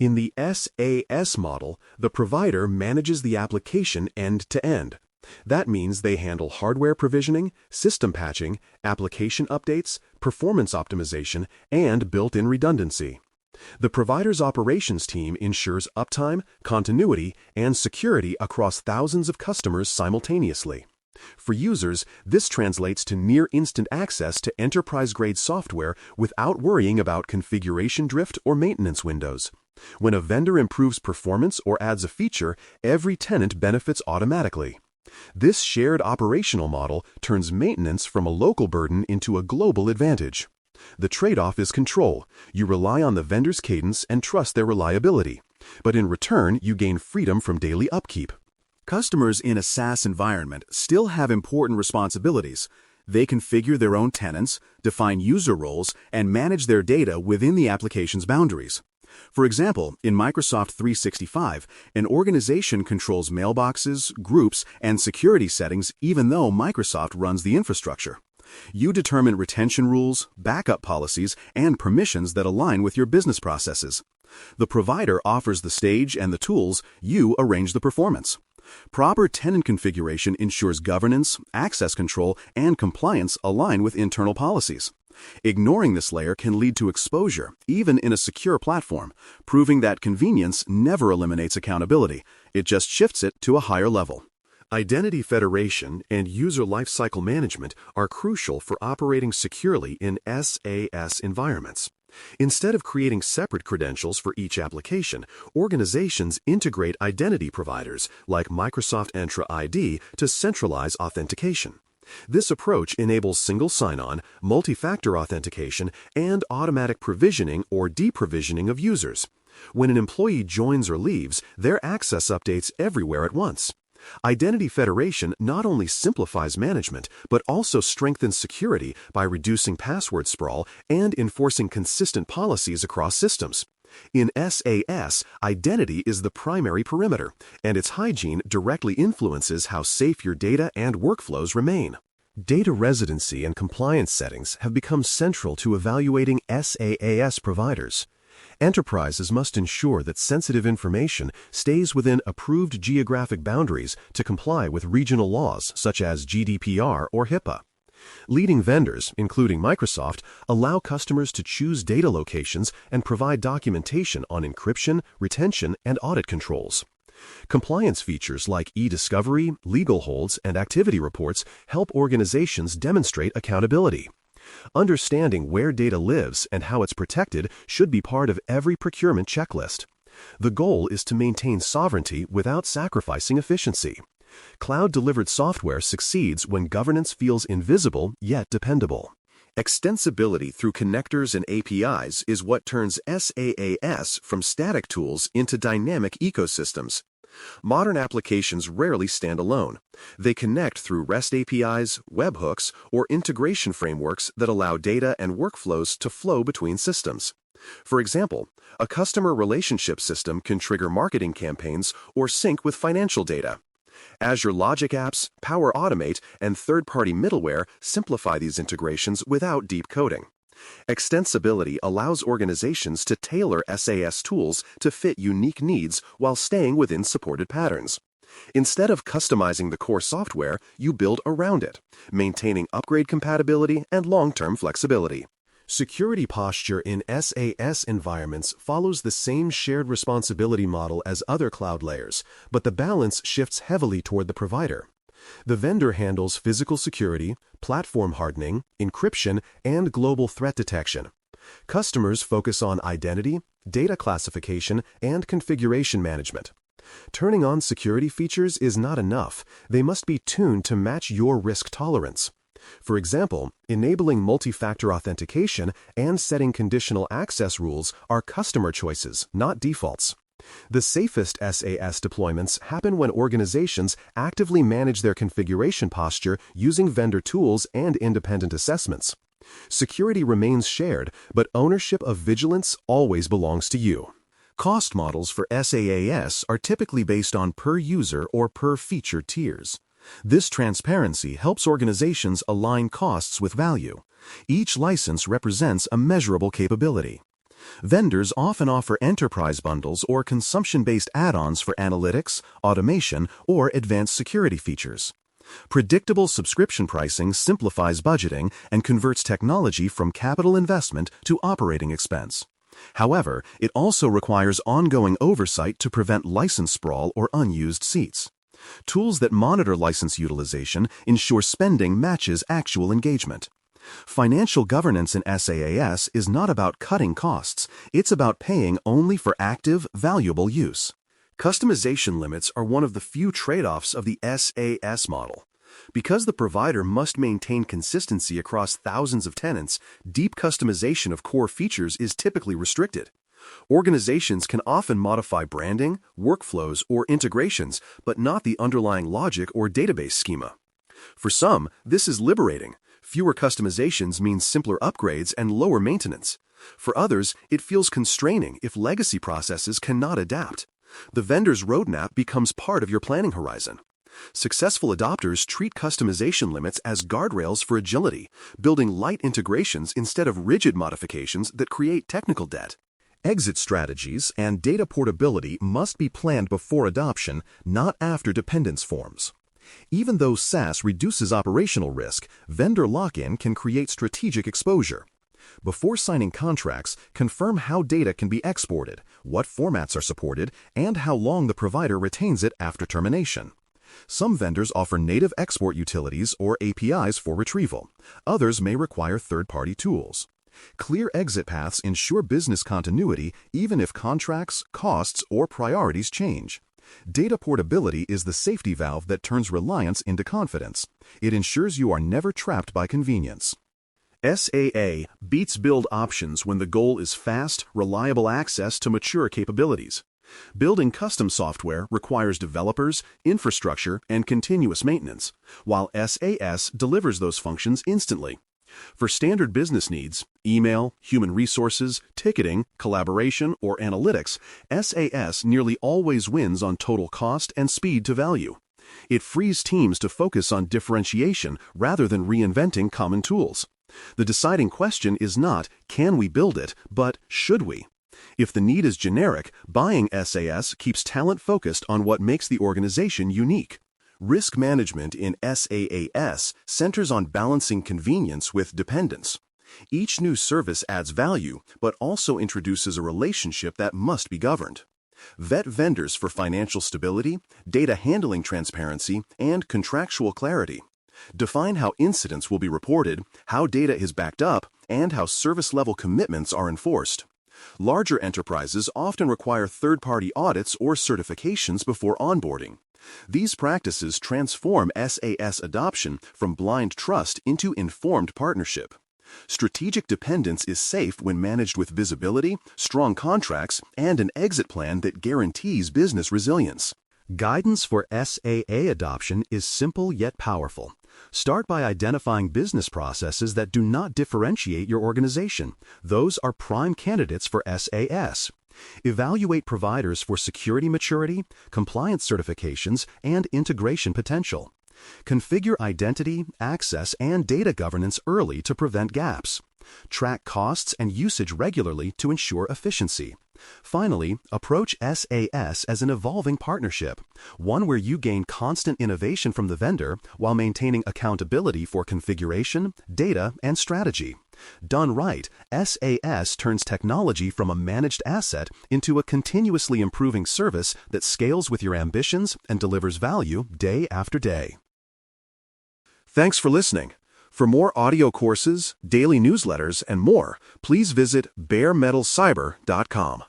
In the SaaS model, the provider manages the application end-to-end. That means they handle hardware provisioning, system patching, application updates, performance optimization, and built-in redundancy. The provider's operations team ensures uptime, continuity, and security across thousands of customers simultaneously. For users, this translates to near-instant access to enterprise-grade software without worrying about configuration drift or maintenance windows. When a vendor improves performance or adds a feature, every tenant benefits automatically. This shared operational model turns maintenance from a local burden into a global advantage. The trade-off is control. You rely on the vendor's cadence and trust their reliability. But in return, you gain freedom from daily upkeep. Customers in a SaaS environment still have important responsibilities. They configure their own tenants, define user roles, and manage their data within the application's boundaries. For example, in Microsoft 365, an organization controls mailboxes, groups, and security settings even though Microsoft runs the infrastructure. You determine retention rules, backup policies, and permissions that align with your business processes. The provider offers the stage and the tools, you arrange the performance. Proper tenant configuration ensures governance, access control, and compliance align with internal policies. Ignoring this layer can lead to exposure, even in a secure platform, proving that convenience never eliminates accountability. It just shifts it to a higher level. Identity federation and user lifecycle management are crucial for operating securely in SaaS environments. Instead of creating separate credentials for each application, organizations integrate identity providers like Microsoft Entra ID to centralize authentication. This approach enables single sign-on, multi-factor authentication, and automatic provisioning or deprovisioning of users. When an employee joins or leaves, their access updates everywhere at once. Identity federation not only simplifies management, but also strengthens security by reducing password sprawl and enforcing consistent policies across systems. In SaaS, identity is the primary perimeter, and its hygiene directly influences how safe your data and workflows remain. Data residency and compliance settings have become central to evaluating SaaS providers. Enterprises must ensure that sensitive information stays within approved geographic boundaries to comply with regional laws such as GDPR or HIPAA. Leading vendors, including Microsoft, allow customers to choose data locations and provide documentation on encryption, retention, and audit controls. Compliance features like e-discovery, legal holds, and activity reports help organizations demonstrate accountability. Understanding where data lives and how it's protected should be part of every procurement checklist. The goal is to maintain sovereignty without sacrificing efficiency. Cloud-delivered software succeeds when governance feels invisible yet dependable. Extensibility through connectors and APIs is what turns SaaS from static tools into dynamic ecosystems. Modern applications rarely stand alone. They connect through REST APIs, webhooks, or integration frameworks that allow data and workflows to flow between systems. For example, a customer relationship system can trigger marketing campaigns or sync with financial data. Azure Logic Apps, Power Automate, and third-party middleware simplify these integrations without deep coding. Extensibility allows organizations to tailor SaaS tools to fit unique needs while staying within supported patterns. Instead of customizing the core software, you build around it, maintaining upgrade compatibility and long-term flexibility. Security posture in SaaS environments follows the same shared responsibility model as other cloud layers, but the balance shifts heavily toward the provider. The vendor handles physical security, platform hardening, encryption, and global threat detection. Customers focus on identity, data classification, and configuration management. Turning on security features is not enough. They must be tuned to match your risk tolerance. For example, enabling multi-factor authentication and setting conditional access rules are customer choices, not defaults. The safest SaaS deployments happen when organizations actively manage their configuration posture using vendor tools and independent assessments. Security remains shared, but ownership of vigilance always belongs to you. Cost models for SaaS are typically based on per-user or per-feature tiers. This transparency helps organizations align costs with value. Each license represents a measurable capability. Vendors often offer enterprise bundles or consumption-based add-ons for analytics, automation, or advanced security features. Predictable subscription pricing simplifies budgeting and converts technology from capital investment to operating expense. However, it also requires ongoing oversight to prevent license sprawl or unused seats. Tools that monitor license utilization ensure spending matches actual engagement. Financial governance in SaaS is not about cutting costs, it's about paying only for active, valuable use. Customization limits are one of the few trade-offs of the SaaS model. Because the provider must maintain consistency across thousands of tenants, deep customization of core features is typically restricted. Organizations can often modify branding, workflows, or integrations, but not the underlying logic or database schema. For some, this is liberating. Fewer customizations means simpler upgrades and lower maintenance. For others, it feels constraining if legacy processes cannot adapt. The vendor's roadmap becomes part of your planning horizon. Successful adopters treat customization limits as guardrails for agility, building light integrations instead of rigid modifications that create technical debt. Exit strategies and data portability must be planned before adoption, not after dependence forms. Even though SaaS reduces operational risk, vendor lock-in can create strategic exposure. Before signing contracts, confirm how data can be exported, what formats are supported, and how long the provider retains it after termination. Some vendors offer native export utilities or APIs for retrieval. Others may require third-party tools. Clear exit paths ensure business continuity even if contracts, costs, or priorities change. Data portability is the safety valve that turns reliance into confidence. It ensures you are never trapped by convenience. SaaS beats build options when the goal is fast, reliable access to mature capabilities. Building custom software requires developers, infrastructure, and continuous maintenance, while SaaS delivers those functions instantly. For standard business needs, email, human resources, ticketing, collaboration, or analytics, SaaS nearly always wins on total cost and speed to value. It frees teams to focus on differentiation rather than reinventing common tools. The deciding question is not, can we build it, but should we? If the need is generic, buying SaaS keeps talent focused on what makes the organization unique. Risk management in SaaS centers on balancing convenience with dependence. Each new service adds value, but also introduces a relationship that must be governed. Vet vendors for financial stability, data handling transparency, and contractual clarity. Define how incidents will be reported, how data is backed up, and how service-level commitments are enforced. Larger enterprises often require third-party audits or certifications before onboarding. These practices transform SaaS adoption from blind trust into informed partnership. Strategic dependence is safe when managed with visibility, strong contracts, and an exit plan that guarantees business resilience. Guidance for SaaS adoption is simple yet powerful. Start by identifying business processes that do not differentiate your organization. Those are prime candidates for SaaS. Evaluate providers for security maturity, compliance certifications, and integration potential. Configure identity, access, and data governance early to prevent gaps. Track costs and usage regularly to ensure efficiency. Finally, approach SaaS as an evolving partnership, one where you gain constant innovation from the vendor while maintaining accountability for configuration, data, and strategy. Done right, SaaS turns technology from a managed asset into a continuously improving service that scales with your ambitions and delivers value day after day. Thanks for listening. For more audio courses, daily newsletters, and more, please visit baremetalcyber.com.